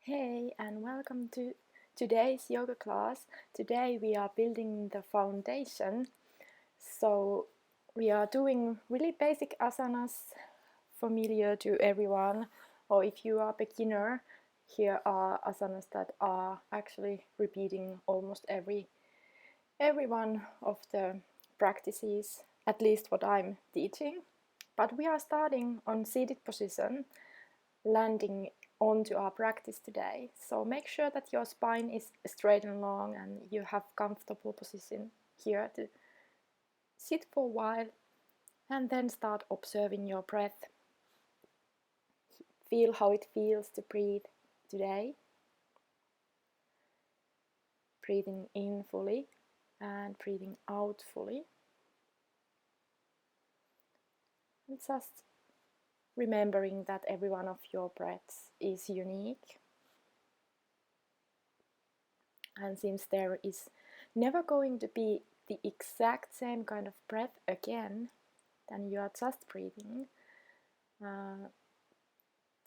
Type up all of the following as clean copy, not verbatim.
Hey, and welcome to today's yoga class. Today we are building the foundation. So we are doing really basic asanas, familiar to everyone. Or if you are a beginner, here are asanas that are actually repeating almost every one of the practices, at least what I'm teaching. But we are starting on seated position, landing onto our practice today. So make sure that your spine is straight and long and you have comfortable position here to sit for a while and then start observing your breath. Feel how it feels to breathe today. Breathing in fully and breathing out fully. And just remembering that every one of your breaths is unique. And since there is never going to be the exact same kind of breath again, then you are just breathing.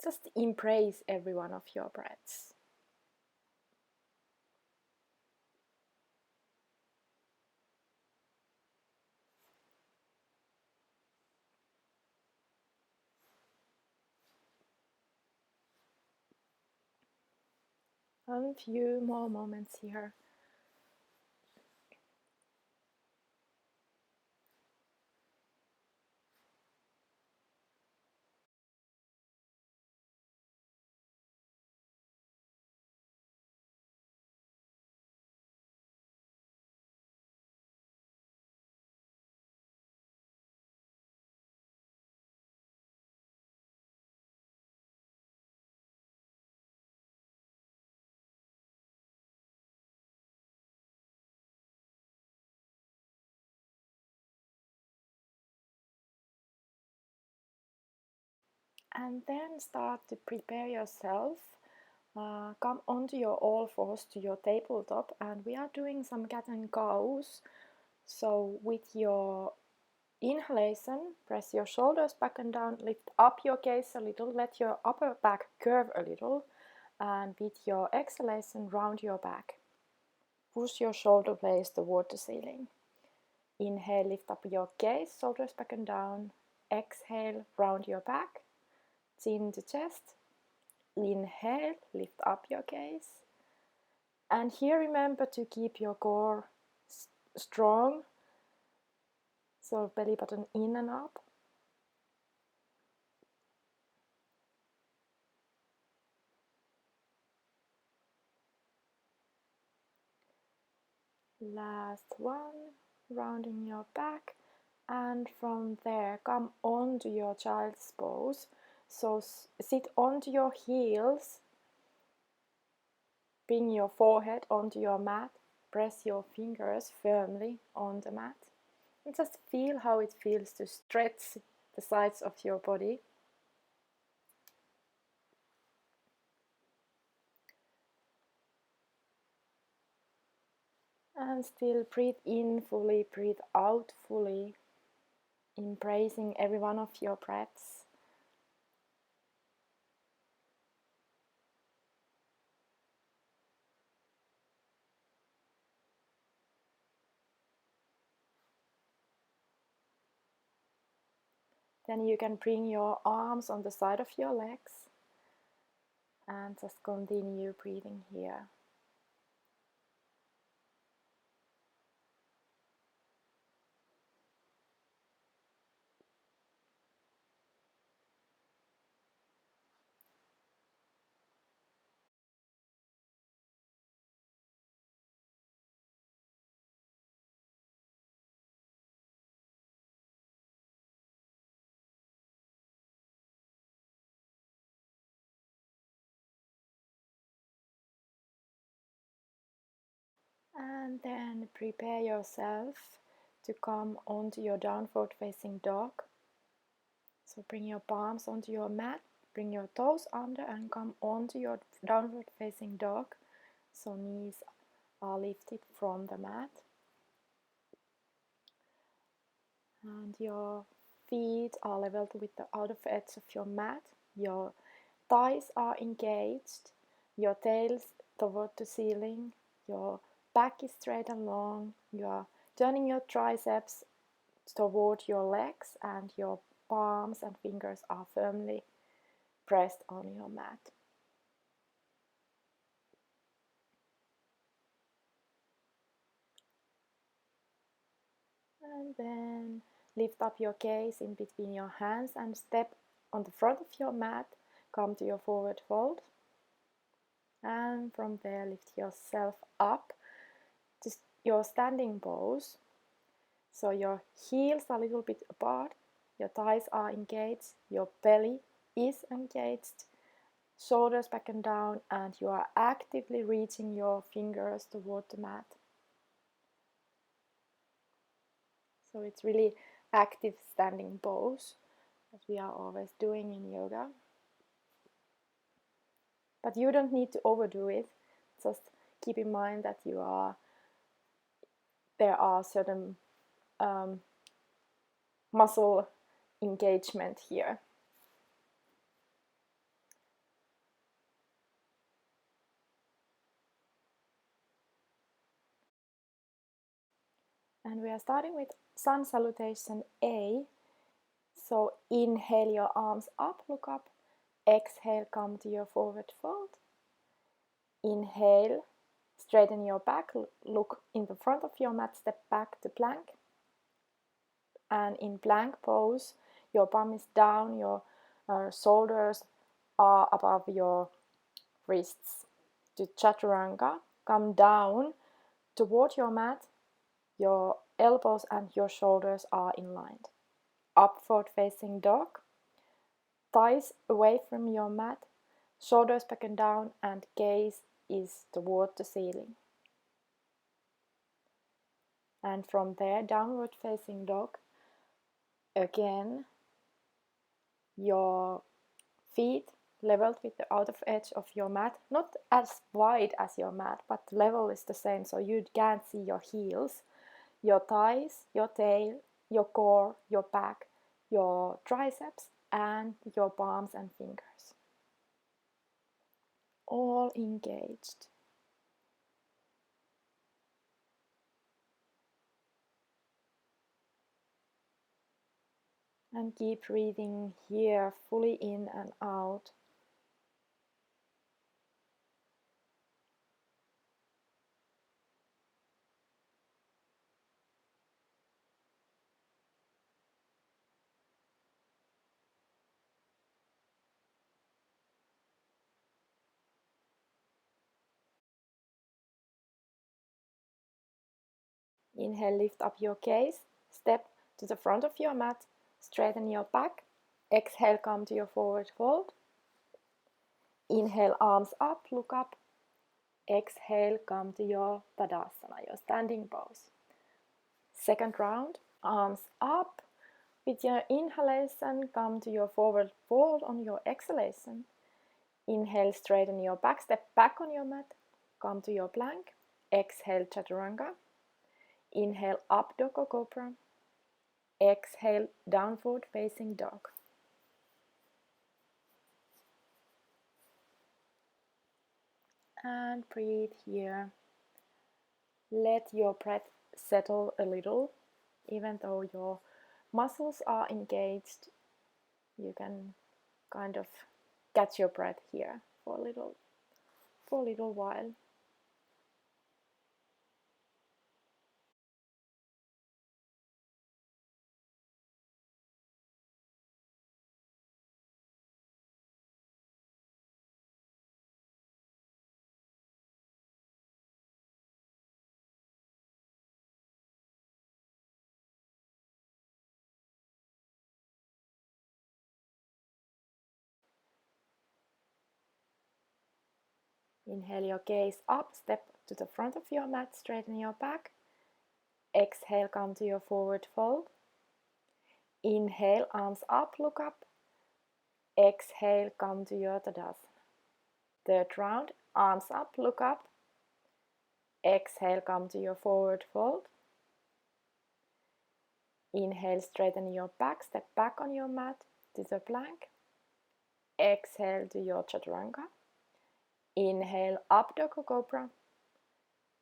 Just embrace every one of your breaths. A few more moments here. And then start to prepare yourself. Come onto your all fours to your tabletop, and we are doing some cat and cows. So with your inhalation, press your shoulders back and down, lift up your gaze a little, let your upper back curve a little, and with your exhalation, round your back. Push your shoulder blades toward the ceiling. Inhale, lift up your gaze, shoulders back and down. Exhale, round your back, chin to chest. Inhale, lift up your gaze. And here remember to keep your core strong. So belly button in and up. Last one, rounding your back. And from there, come onto your child's pose. So sit onto your heels. Bring your forehead onto your mat. Press your fingers firmly on the mat. And just feel how it feels to stretch the sides of your body. And still breathe in fully, breathe out fully, embracing every one of your breaths. Then you can bring your arms on the side of your legs and just continue breathing here. And then prepare yourself to come onto your downward facing dog. So bring your palms onto your mat, bring your toes under and come onto your downward facing dog. So knees are lifted from the mat. And your feet are leveled with the outer edge of your mat. Your thighs are engaged your tail's toward the ceiling, your back is straight and long, you are turning your triceps toward your legs, and your palms and fingers are firmly pressed on your mat. And then lift up your gaze in between your hands and step on the front of your mat. Come to your forward fold. And from there, lift yourself up to your standing pose. So your heels are a little bit apart, your thighs are engaged, your belly is engaged, shoulders back and down, and you are actively reaching your fingers toward the mat. So it's really active standing pose, as we are always doing in yoga. But you don't need to overdo it. Just keep in mind that there are certain muscle engagement here. And we are starting with Sun Salutation A. So inhale your arms up, look up. Exhale, come to your forward fold. Inhale, straighten your back, look in the front of your mat, step back to plank. And in plank pose, your bum is down, your shoulders are above your wrists. To Chaturanga, come down toward your mat, your elbows and your shoulders are in line. Upward facing dog, thighs away from your mat, shoulders back and down, and gaze is toward the ceiling. And from there, downward facing dog, again, your feet leveled with the outer edge of your mat, not as wide as your mat, but the level is the same, so you can't see your heels, your thighs, your tail, your core, your back, your triceps, and your palms and fingers. All engaged. And keep breathing here fully in and out. Inhale, lift up your gaze, step to the front of your mat, straighten your back. Exhale, come to your forward fold. Inhale, arms up, look up. Exhale, come to your Tadasana, your standing pose. Second round, arms up. With your inhalation, come to your forward fold. On your exhalation, inhale, straighten your back, step back on your mat, come to your plank. Exhale, Chaturanga. Inhale, up dog or Cobra. Exhale, downward facing dog. And breathe here. Let your breath settle a little. Even though your muscles are engaged, you can kind of catch your breath here for a little while. Inhale your gaze up, step to the front of your mat, straighten your back. Exhale, come to your forward fold. Inhale, arms up, look up. Exhale, come to your Tadasana. Third round, arms up, look up. Exhale, come to your forward fold. Inhale, straighten your back, step back on your mat to the plank. Exhale to your Chaturanga. Inhale up dog or cobra,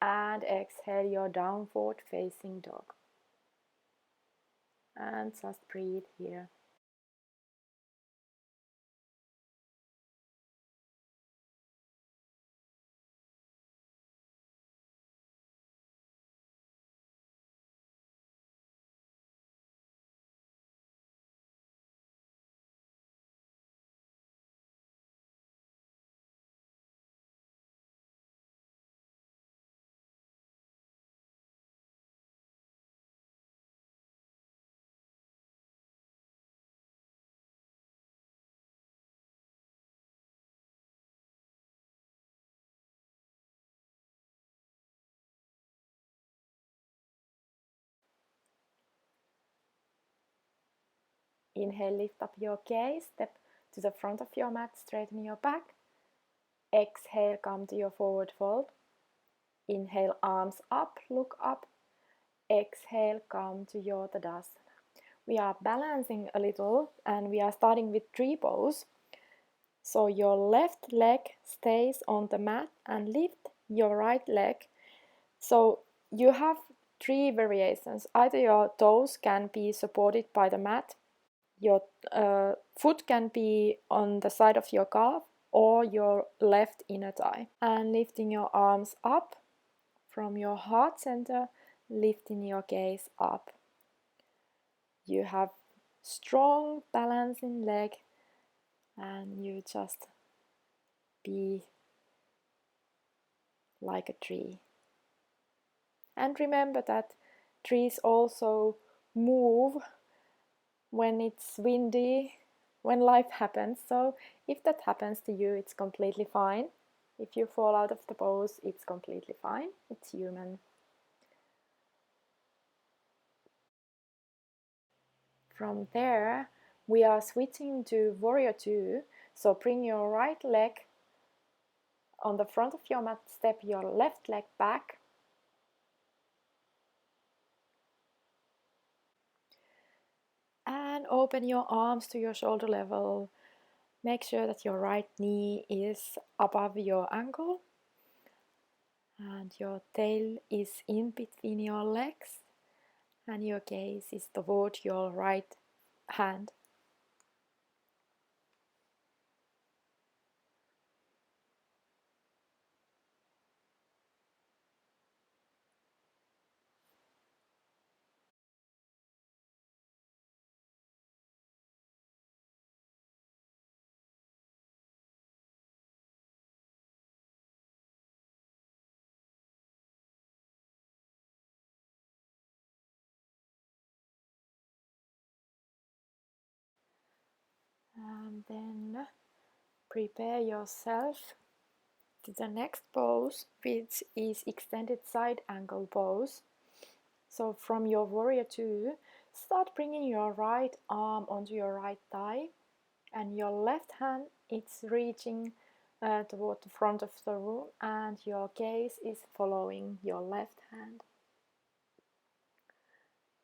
and exhale your downward facing dog. And just breathe here. Inhale, lift up your gaze, step to the front of your mat, straighten your back. Exhale, come to your forward fold. Inhale, arms up, look up. Exhale, come to your Tadasana. We are balancing a little and we are starting with tree pose. So your left leg stays on the mat and lift your right leg. So you have three variations. Either your toes can be supported by the mat, your foot can be on the side of your calf, or your left inner thigh. And lifting your arms up from your heart center, lifting your gaze up. You have strong balancing leg and you just be like a tree. And remember that trees also move when it's windy, when life happens. So if that happens to you, it's completely fine. If you fall out of the pose, it's completely fine. It's human. From there, we are switching to Warrior 2. So bring your right leg on the front of your mat, step your left leg back. And open your arms to your shoulder level. Make sure that your right knee is above your ankle. And your tail is in between your legs. And your gaze is toward your right hand. And then prepare yourself to the next pose, which is extended side angle pose. So from your Warrior 2, start bringing your right arm onto your right thigh, and your left hand is reaching toward the front of the room, and your gaze is following your left hand.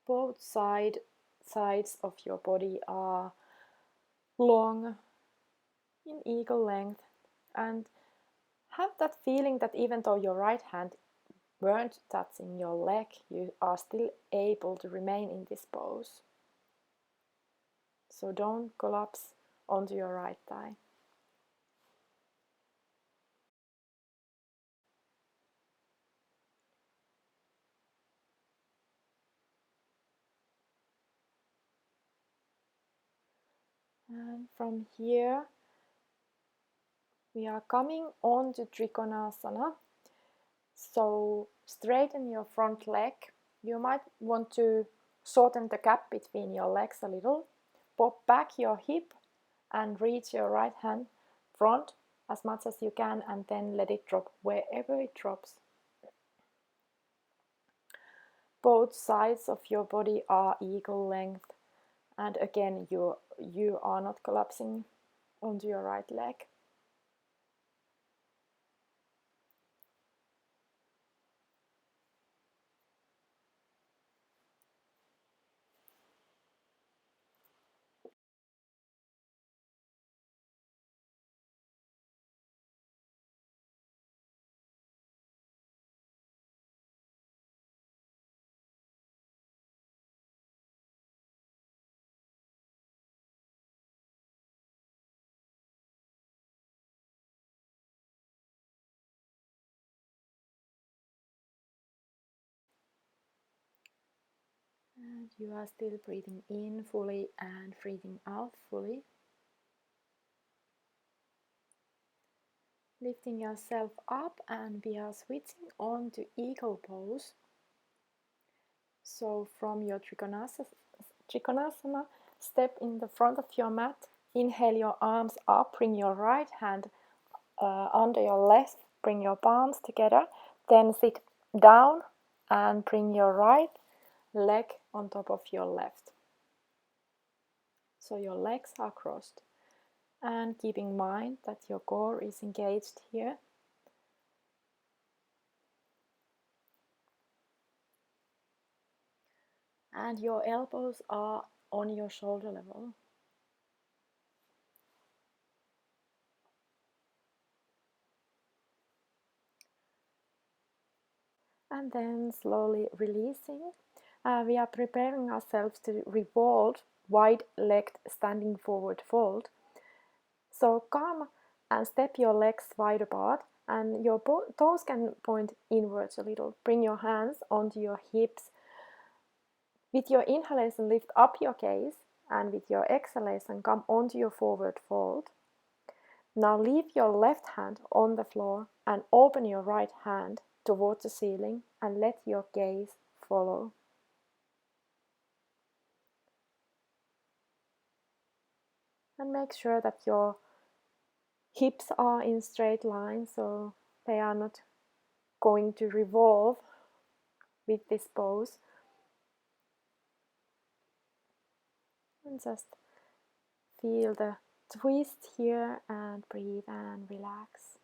Both sides of your body are long, in equal length, and have that feeling that even though your right hand weren't touching your leg, you are still able to remain in this pose. So don't collapse onto your right thigh. And from here, we are coming on to Trikonasana. So straighten your front leg. You might want to shorten the gap between your legs a little. Pop back your hip and reach your right hand front as much as you can, and then let it drop wherever it drops. Both sides of your body are equal length, and again you are not collapsing onto your right leg. And you are still breathing in fully and breathing out fully. Lifting yourself up, and we are switching on to eagle pose. So from your Trikonasana, step in the front of your mat. Inhale your arms up, bring your right hand under your left, bring your palms together. Then sit down and bring your right leg on top of your left. So your legs are crossed. And keep in mind that your core is engaged here. And your elbows are on your shoulder level. And then slowly releasing. We are preparing ourselves to revolve, wide-legged standing forward fold. So come and step your legs wide apart, and your toes can point inwards a little. Bring your hands onto your hips. With your inhalation, lift up your gaze, and with your exhalation, come onto your forward fold. Now leave your left hand on the floor and open your right hand towards the ceiling and let your gaze follow. And make sure that your hips are in straight line, so they are not going to revolve with this pose. And just feel the twist here and breathe and relax.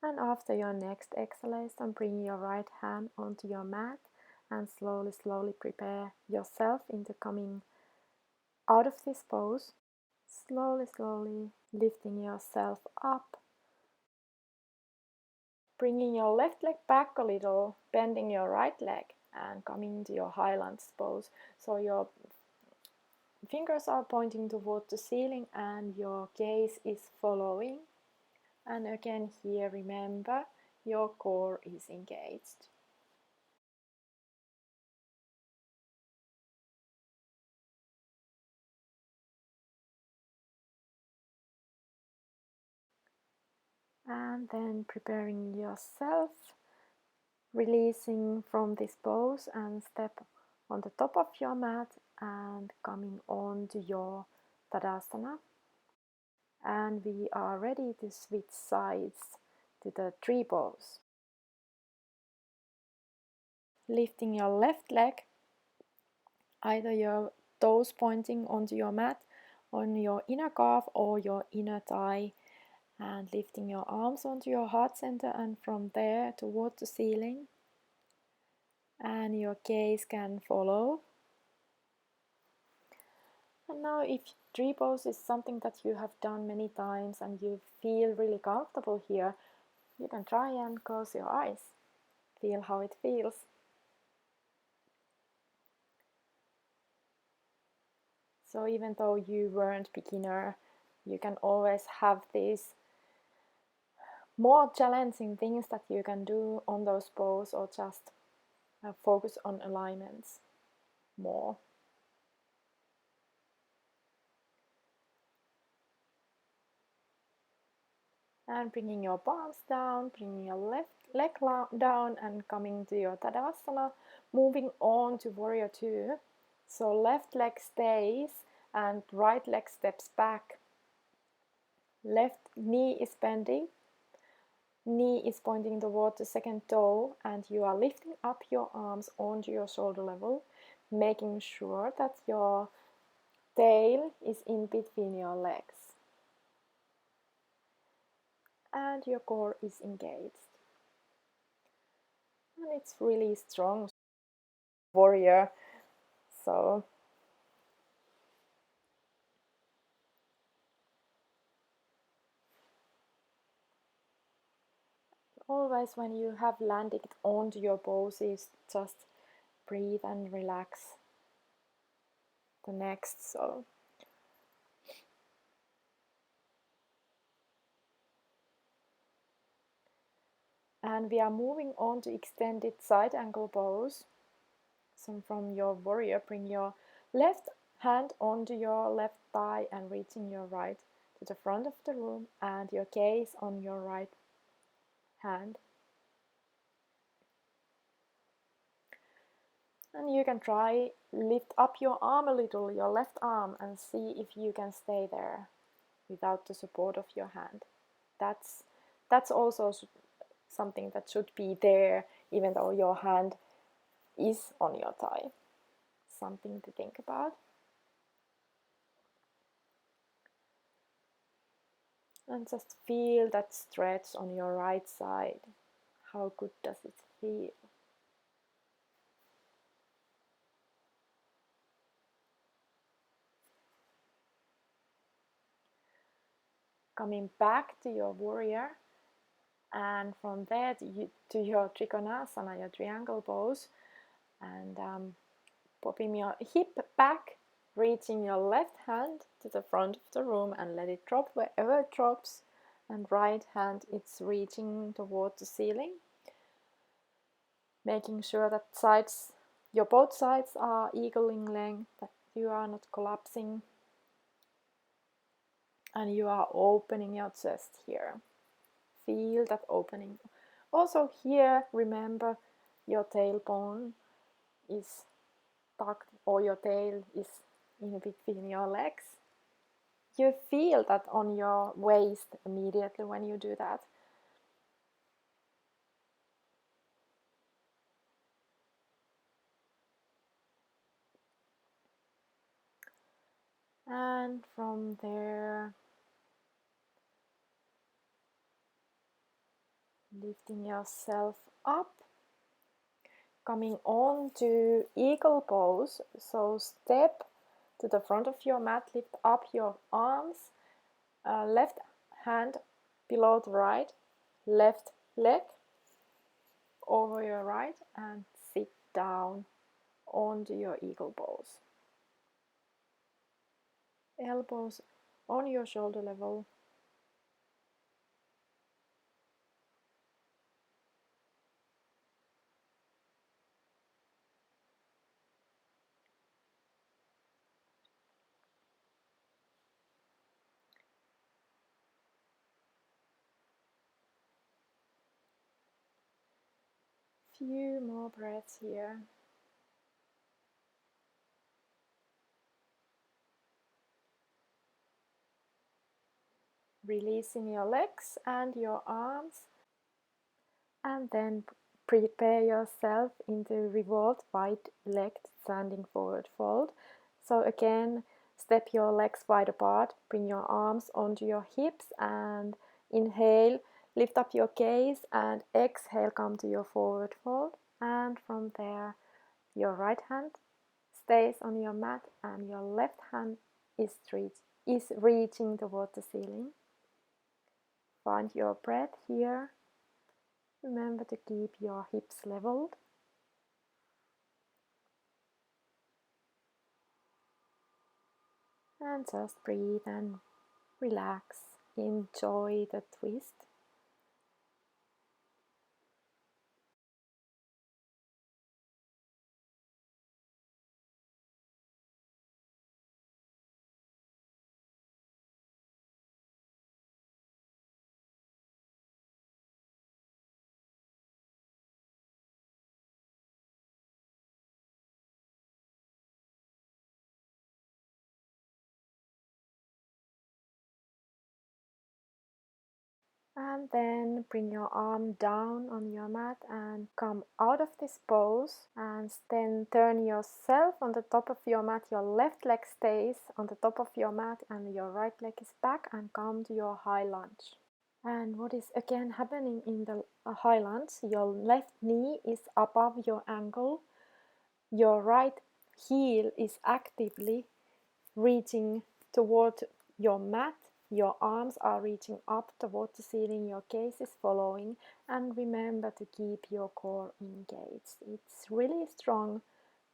And after your next exhalation, bring your right hand onto your mat and slowly prepare yourself into coming out of this pose. Slowly lifting yourself up. Bringing your left leg back a little, bending your right leg and coming to your Highlands pose. So your fingers are pointing towards the ceiling and your gaze is following. And again here, remember, your core is engaged. And then preparing yourself, releasing from this pose and step on the top of your mat and coming on to your Tadasana. And we are ready to switch sides to the tree pose. Lifting your left leg, either your toes pointing onto your mat, on your inner calf or your inner thigh, and lifting your arms onto your heart center and from there towards the ceiling. And your gaze can follow. And now if tree pose is something that you have done many times and you feel really comfortable here, you can try and close your eyes. Feel how it feels. So even though you weren't beginner, you can always have these more challenging things that you can do on those poses, or just focus on alignments more. And bringing your palms down, bringing your left leg down and coming to your Tadasana, moving on to Warrior 2. So left leg stays and right leg steps back. Left knee is bending, knee is pointing towards the second toe, and you are lifting up your arms onto your shoulder level, making sure that your tail is in between your legs. And your core is engaged. And it's really strong warrior. So always when you have landed onto your poses, just breathe and relax. the next. So and we are moving on to extended side angle pose. So from your warrior, bring your left hand onto your left thigh and reaching your right to the front of the room and your gaze on your right hand. And you can try lift up your arm a little, your left arm, and see if you can stay there without the support of your hand. That's also something that should be there even though your hand is on your thigh. Something to think about. And just feel that stretch on your right side. How good does it feel? Coming back to your warrior, and from there to your Trikonasana, your triangle pose, and popping your hip back, reaching your left hand to the front of the room and let it drop wherever it drops, and right hand it's reaching toward the ceiling, making sure that your both sides are equal in length, that you are not collapsing, and you are opening your chest here. Feel that opening. Also here, remember your tailbone is tucked, or your tail is in between your legs. You feel that on your waist immediately when you do that. And from there, lifting yourself up, coming on to eagle pose. So step to the front of your mat, lift up your arms, left hand below the right, left leg over your right, and sit down onto your eagle pose. Elbows on your shoulder level. Few more breaths here. Releasing your legs and your arms, and then prepare yourself into revolved wide-legged standing forward fold. So again, step your legs wide apart, bring your arms onto your hips, and inhale, lift up your gaze, and exhale, come to your forward fold. And from there, your right hand stays on your mat and your left hand is reaching toward the ceiling. Find your breath here. Remember to keep your hips leveled. And just breathe and relax. Enjoy the twist. And then bring your arm down on your mat and come out of this pose, and then turn yourself on the top of your mat. Your left leg stays on the top of your mat and your right leg is back, and come to your high lunge. And what is again happening in the high lunge, your left knee is above your ankle, your right heel is actively reaching toward your mat, your arms are reaching up toward the ceiling, your gaze is following, and remember to keep your core engaged. It's really strong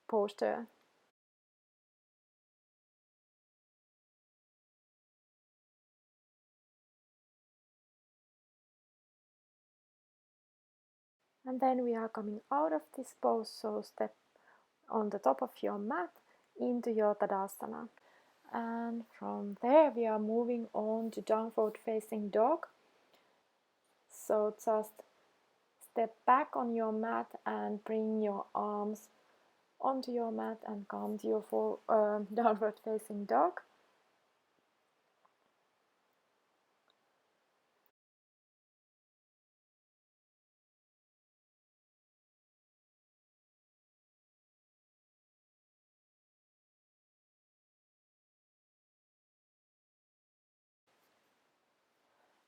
posture. And then we are coming out of this pose, so step on the top of your mat into your Tadasana. And from there we are moving on to downward facing dog. So just step back on your mat and bring your arms onto your mat and come to your downward facing dog.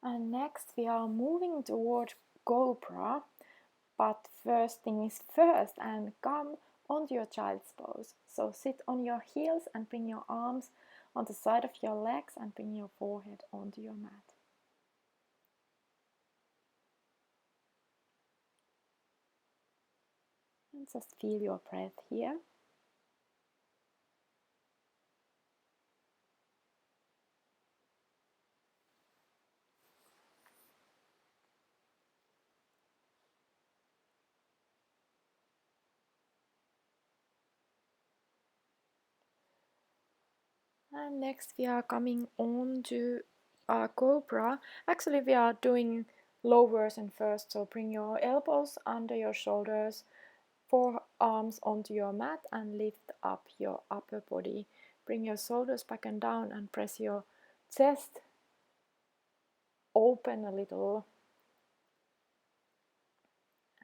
And next we are moving toward Cobra, but first thing is first, and come onto your child's pose. So sit on your heels and bring your arms on the side of your legs and bring your forehead onto your mat. And just feel your breath here. And next we are coming on to Cobra. Actually we are doing low version first, so bring your elbows under your shoulders, forearms onto your mat and lift up your upper body. Bring your shoulders back and down and press your chest open a little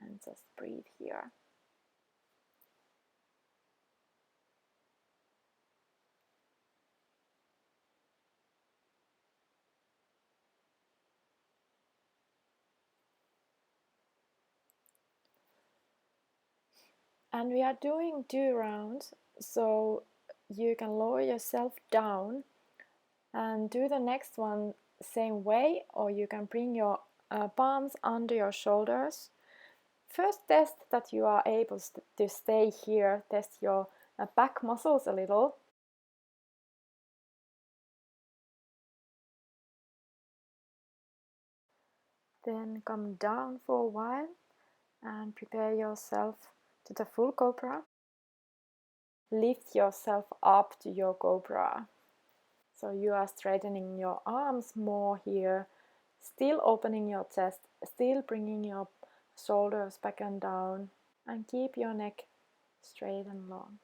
and just breathe here. And we are doing 2 rounds, so you can lower yourself down and do the next one same way, or you can bring your palms under your shoulders. First test that you are able to stay here, test your back muscles a little. Then come down for a while and prepare yourself to the full Cobra. Lift yourself up to your Cobra. So you are straightening your arms more here, still opening your chest, still bringing your shoulders back and down, and keep your neck straight and long.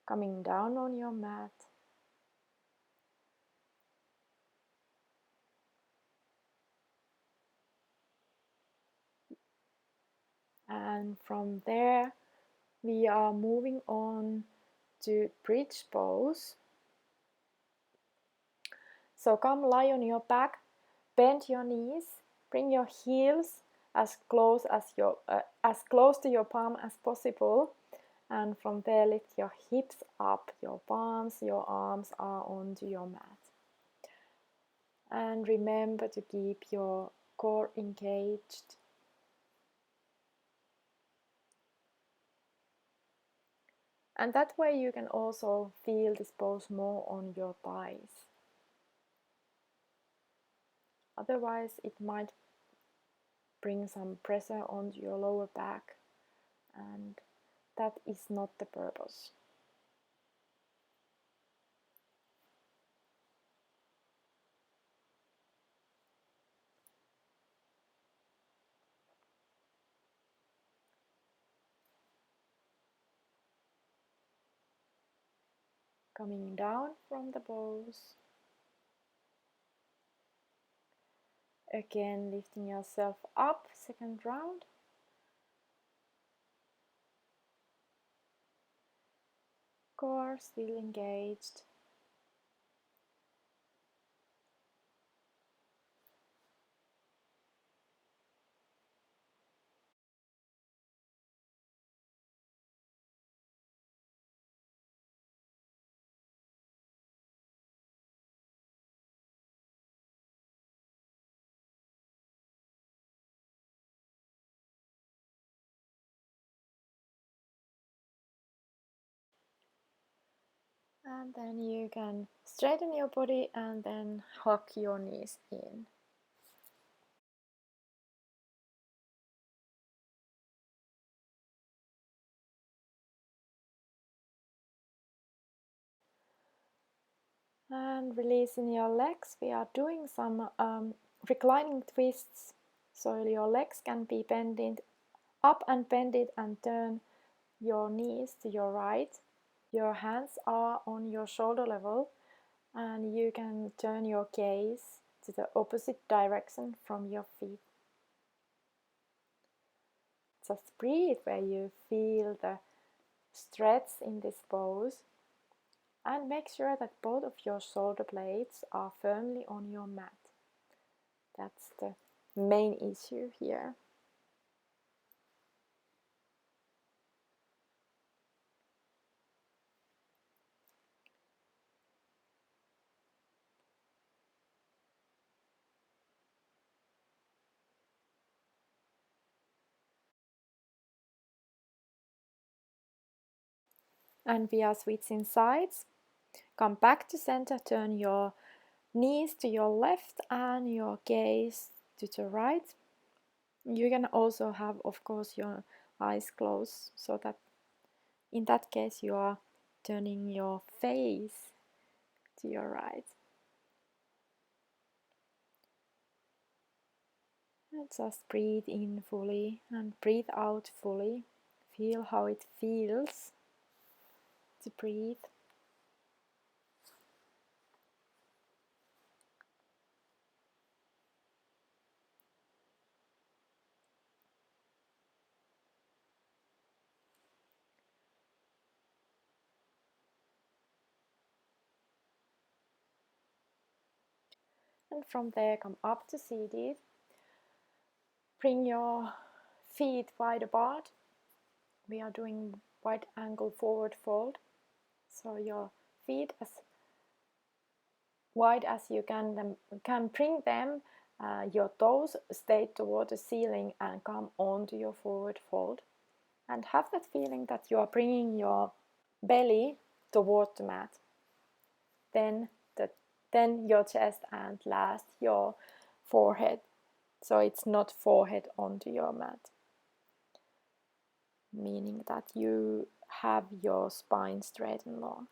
Coming down on your mat. And from there we are moving on to bridge pose. So come lie on your back, bend your knees, bring your heels as close to your palm as possible, and from there lift your hips up, your palms, your arms are onto your mat. And remember to keep your core engaged. And that way you can also feel this pose more on your thighs. Otherwise it might bring some pressure onto your lower back, and that is not the purpose. Coming down from the pose. Again, lifting yourself up, second round. Core still engaged. And then you can straighten your body and then hug your knees in. And releasing your legs, we are doing some reclining twists. So your legs can be bended up and bended, and turn your knees to your right. Your hands are on your shoulder level, and you can turn your gaze to the opposite direction from your feet. Just breathe where you feel the stretch in this pose, and make sure that both of your shoulder blades are firmly on your mat. That's the main issue here. And we are switching sides. Come back to center, turn your knees to your left and your gaze to the right. You can also have, of course, your eyes closed, so that in that case you are turning your face to your right. And just breathe in fully and breathe out fully. Feel how it feels to breathe. And from there, come up to seated. Bring your feet wide apart. We are doing wide angle forward fold. So your feet as wide as you can bring them. Your toes stay toward the ceiling and come onto your forward fold. And have that feeling that you are bringing your belly toward the mat. Then your chest, and last your forehead. So it's not forehead onto your mat, meaning that you have your spine straight and long.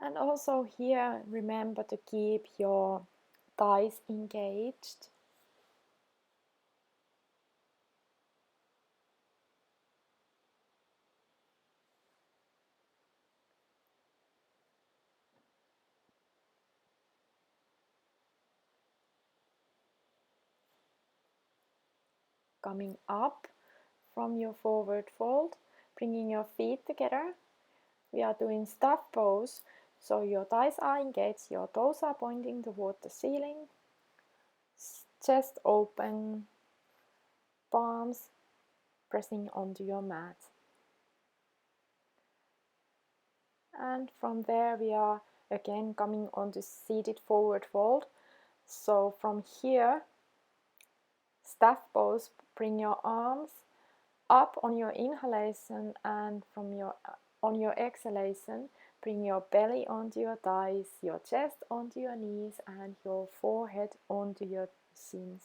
And also here, remember to keep your thighs engaged. Coming up from your forward fold, bringing your feet together. We are doing staff pose, so your thighs are engaged, your toes are pointing toward the ceiling, chest open, palms pressing onto your mat. And from there we are again coming onto seated forward fold. So from here, staff pose, bring your arms up on your inhalation, and on your exhalation, bring your belly onto your thighs, your chest onto your knees, and your forehead onto your shins.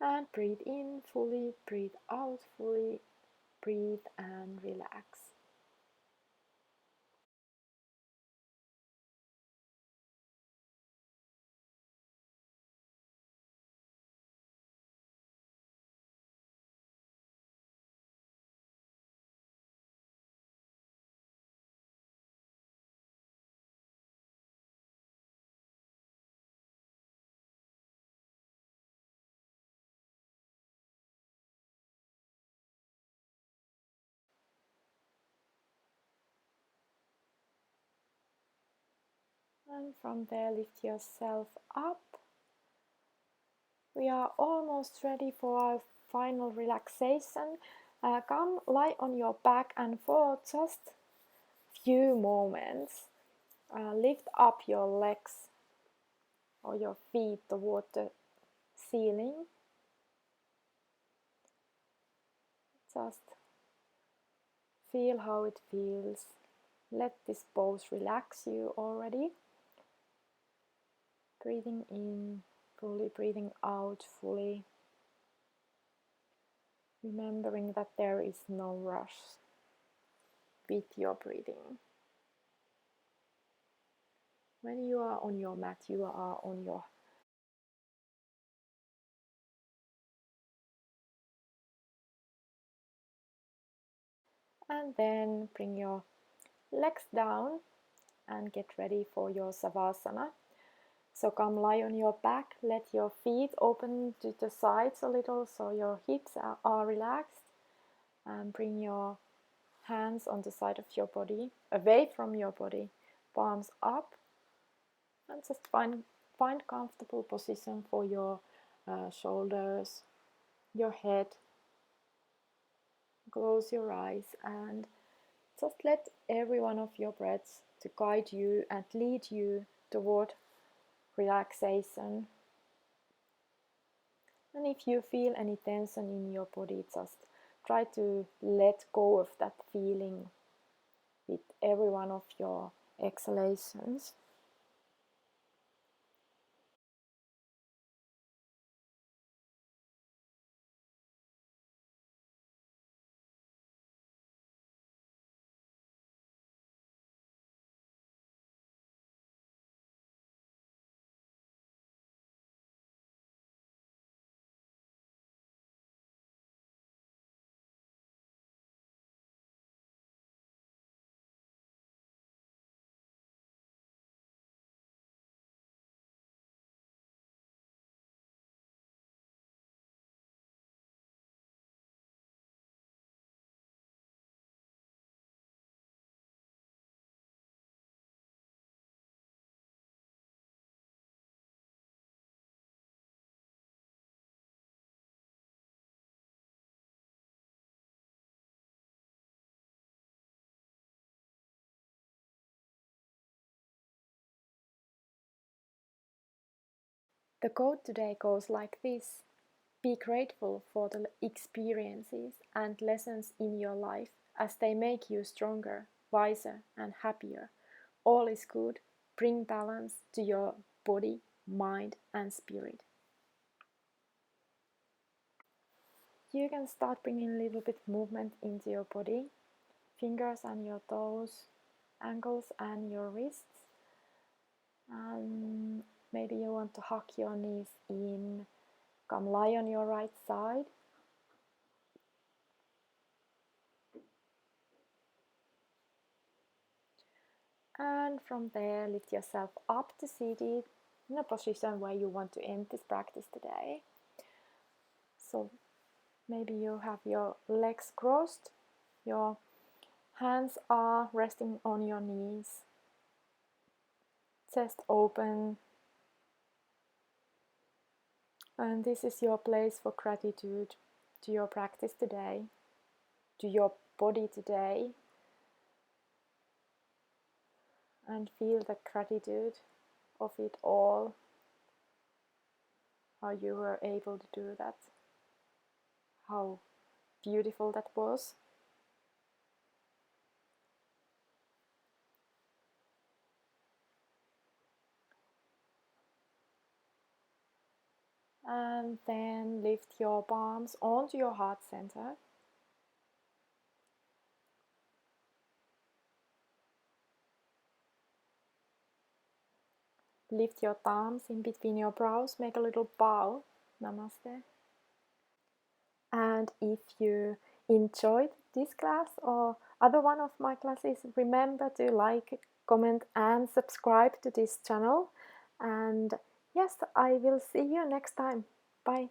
And breathe in fully, breathe out fully, breathe and relax. And from there, lift yourself up. We are almost ready for our final relaxation. Come lie on your back and for just few moments. Lift up your legs or your feet toward the ceiling. Just feel how it feels. Let this pose relax you already. Breathing in fully, breathing out fully. Remembering that there is no rush with your breathing. When you are on your mat, you are on your and then bring your legs down and get ready for your Savasana. So come lie on your back, let your feet open to the sides a little so your hips are relaxed, and bring your hands on the side of your body, away from your body, palms up, and just find comfortable position for your shoulders, your head. Close your eyes and just let every one of your breaths to guide you and lead you toward relaxation. And if you feel any tension in your body, just try to let go of that feeling with every one of your exhalations. The quote today goes like this: be grateful for the experiences and lessons in your life, as they make you stronger, wiser, and happier. All is good. Bring balance to your body, mind, and spirit. You can start bringing a little bit movement into your body, fingers and your toes, ankles and your wrists. And maybe you want to hug your knees in. Come lie on your right side. And from there, lift yourself up to seated in a position where you want to end this practice today. So maybe you have your legs crossed, your hands are resting on your knees, chest open, and this is your place for gratitude to your practice today, to your body today, and feel the gratitude of it all, how you were able to do that, how beautiful that was. And then lift your palms onto your heart center. Lift your thumbs in between your brows, make a little bow. Namaste. And if you enjoyed this class or other one of my classes, remember to like, comment, and subscribe to this channel. And yes, I will see you next time. Bye.